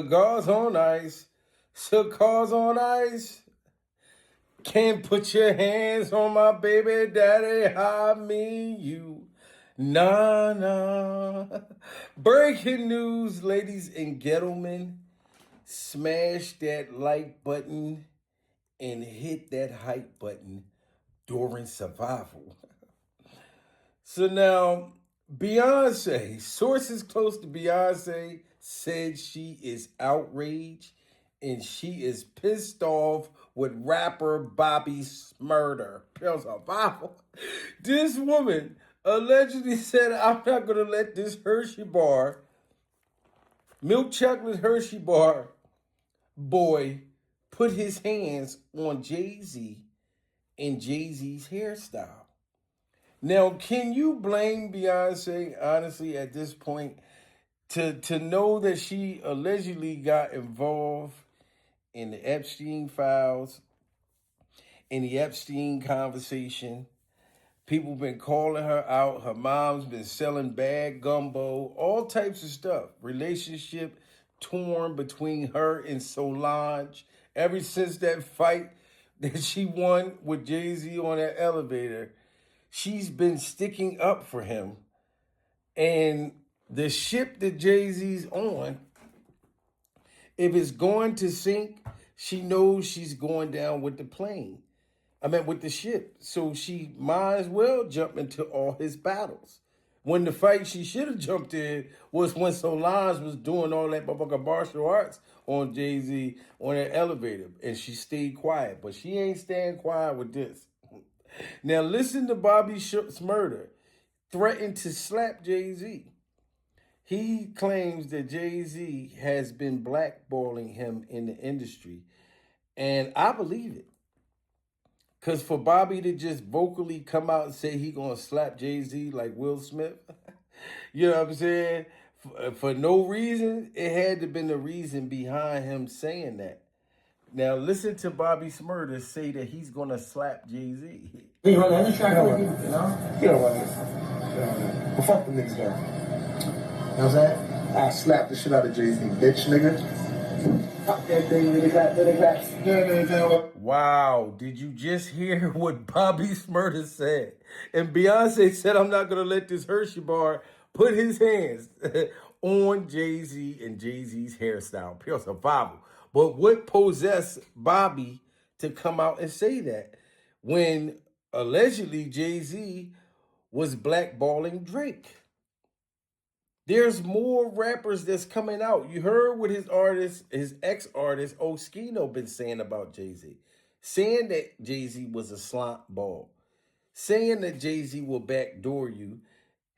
Cigars on ice. Cigars on ice. Can't put your hands on my baby daddy. I mean you. Nah, nah. Breaking news, ladies and gentlemen. Smash that like button and hit that hype button during survival. So now, Beyonce, sources close to Beyonce said she is outraged and she is pissed off with rapper Bobby Shmurda. Pure survival. This woman allegedly said, I'm not going to let this Hershey bar, milk chocolate Hershey bar boy, put his hands on Jay-Z and Jay-Z's hairstyle. Now, can you blame Beyonce, honestly, at this point, to know that she allegedly got involved in the Epstein files, in the Epstein conversation? People been calling her out. Her mom's been selling bad gumbo, all types of stuff. Relationship torn between her and Solange. Ever since that fight that she won with Jay-Z on that elevator, she's been sticking up for him. And the ship that Jay-Z's on, if it's going to sink, she knows she's going down with the plane. With the ship. So she might as well jump into all his battles. When the fight she should have jumped in was when Solange was doing all that motherfucking martial arts on Jay-Z on that elevator. And she stayed quiet. But she ain't staying quiet with this. Now listen to Bobby Shmurda threaten to slap Jay-Z. He claims that Jay-Z has been blackballing him in the industry. And I believe it. Because for Bobby to just vocally come out and say he going to slap Jay-Z like Will Smith, you know what I'm saying? For no reason, it had to have been the reason behind him saying that. Now, listen to Bobby Shmurda say that he's going to slap Jay-Z. You run any track with you, know? You don't run this. Well, fuck the niggas, though. You know what I'm saying? I slap the shit out of Jay-Z, bitch, nigga. Wow, did you just hear what Bobby Shmurda said? And Beyonce said, I'm not going to let this Hershey bar put his hands on Jay-Z and Jay-Z's hairstyle. Pure survival. But what possessed Bobby to come out and say that when allegedly Jay-Z was blackballing Drake? There's more rappers that's coming out. You heard what his ex-artist, Oskino, been saying about Jay-Z. Saying that Jay-Z was a slump ball. Saying that Jay-Z will backdoor you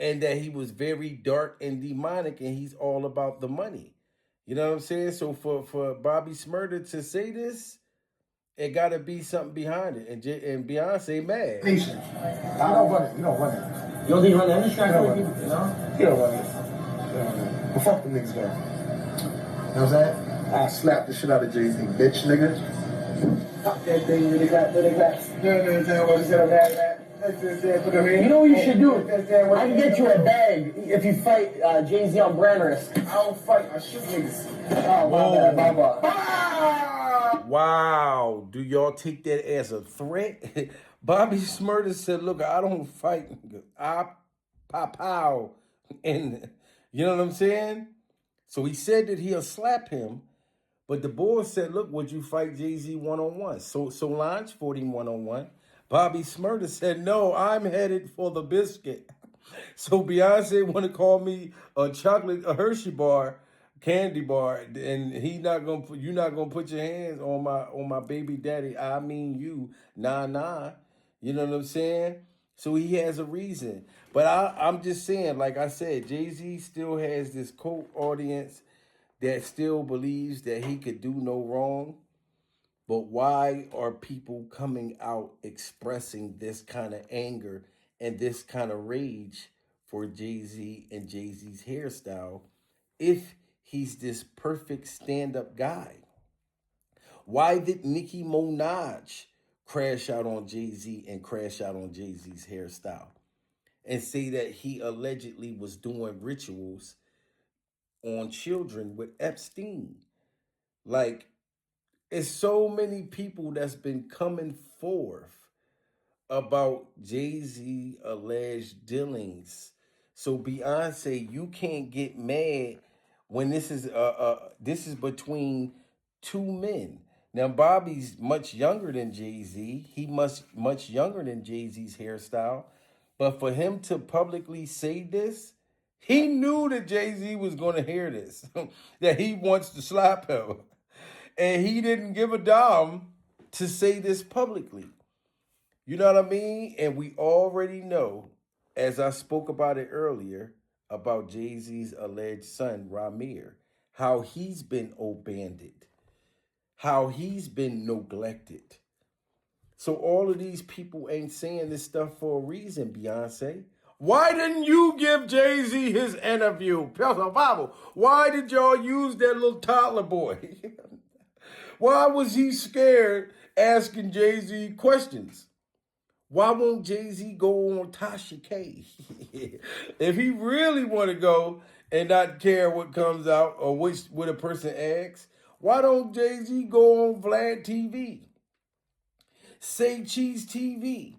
and that he was very dark and demonic and he's all about the money. You know what I'm saying? So for Bobby Shmurda to say this, it got to be something behind it. And Beyonce mad. Patience. I don't run it. You don't run it. You don't think you run any track with you, know? You don't run it. Well, fuck the niggas, though. You know what I'm saying? I slap the shit out of Jay-Z, bitch, nigga. Fuck that thing, really clap. You know what you should do? I can get you a bag if you fight Jay-Z on brand risk. I don't fight, I shoot niggas. Oh, my bad. Wow. Do y'all take that as a threat? Bobby Shmurda said, look, I don't fight. I pow. And you know what I'm saying? So he said that he'll slap him. But the boy said, look, would you fight Jay-Z one-on-one? So Solange fought him one-on-one. Bobby Shmurda said, no, I'm headed for the biscuit. So Beyonce want to call me a Hershey bar, candy bar, and you're not gonna put your hands on my baby daddy. I mean you, nah. You know what I'm saying? So he has a reason. But I'm just saying, like I said, Jay-Z still has this cult audience that still believes that he could do no wrong. But why are people coming out expressing this kind of anger and this kind of rage for Jay-Z and Jay-Z's hairstyle if he's this perfect stand-up guy? Why did Nicki Minaj crash out on Jay-Z and crash out on Jay-Z's hairstyle and say that he allegedly was doing rituals on children with Epstein? Like, it's so many people that's been coming forth about Jay-Z alleged dealings. So Beyonce, you can't get mad when this is between two men. Now Bobby's much younger than Jay-Z. He much younger than Jay-Z's hairstyle. But for him to publicly say this, he knew that Jay-Z was going to hear this, that he wants to slap him. And he didn't give a damn to say this publicly. You know what I mean? And we already know, as I spoke about it earlier, about Jay-Z's alleged son, Ramir, how he's been abandoned, how he's been neglected. So all of these people ain't saying this stuff for a reason, Beyonce. Why didn't you give Jay-Z his interview? Bible. Why did y'all use that little toddler boy? Why was he scared asking Jay-Z questions? Why won't Jay-Z go on Tasha K? If he really want to go and not care what comes out or what a person asks, why don't Jay-Z go on Vlad TV, Say Cheese TV,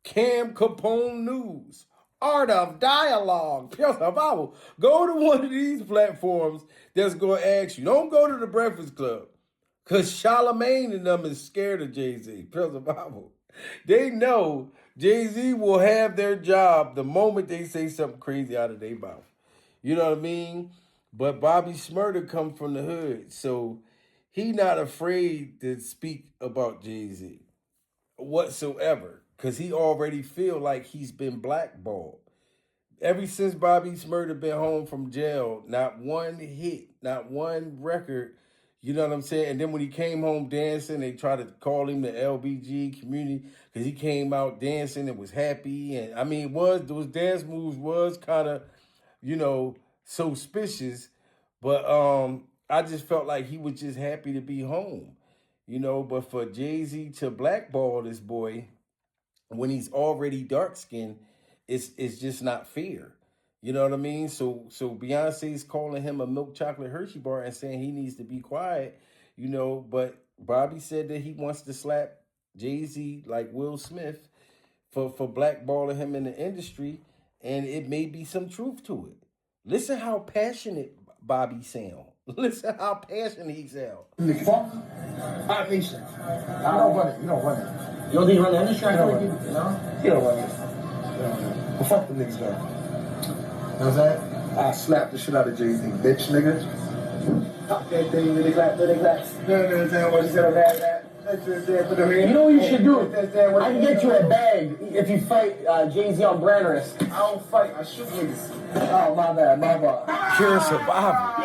Cam Capone News, Art of Dialogue? Go to one of these platforms that's going to ask you. Don't go to the Breakfast Club because Charlamagne and them is scared of Jay-Z. They know Jay-Z will have their job the moment they say something crazy out of their mouth. You know what I mean? But Bobby Shmurda come from the hood, so he not afraid to speak about Jay-Z whatsoever, because he already feel like he's been blackballed. Ever since Bobby Shmurda been home from jail, not one hit, not one record. You know what I'm saying? And then when he came home dancing, they tried to call him the LBG community because he came out dancing and was happy. And I mean, those dance moves was kind of, suspicious. But I just felt like he was just happy to be home. But for Jay-Z to blackball this boy when he's already dark skinned, it's just not fair. You know what I mean? So Beyonce's calling him a milk chocolate Hershey bar and saying he needs to be quiet, but Bobby said that he wants to slap Jay-Z like Will Smith for blackballing him in the industry, and it may be some truth to it. Listen how passionate Bobby sound. Listen how passionate he sound. The fuck? I'm patient. You don't run it. You don't run it. You don't think you run the industry? You don't run it. No? You don't run it. You don't run it. Well, fuck the niggas, though. You know what I'm saying? I slapped the shit out of Jay-Z, bitch, nigga. Fuck that thing, really clap. You know what I'm saying? What you said about that? You know what you should do? I can get you a bag if you fight Jay-Z on brand risk. I don't fight, I shoot niggas. Oh, my bad. Pure survival.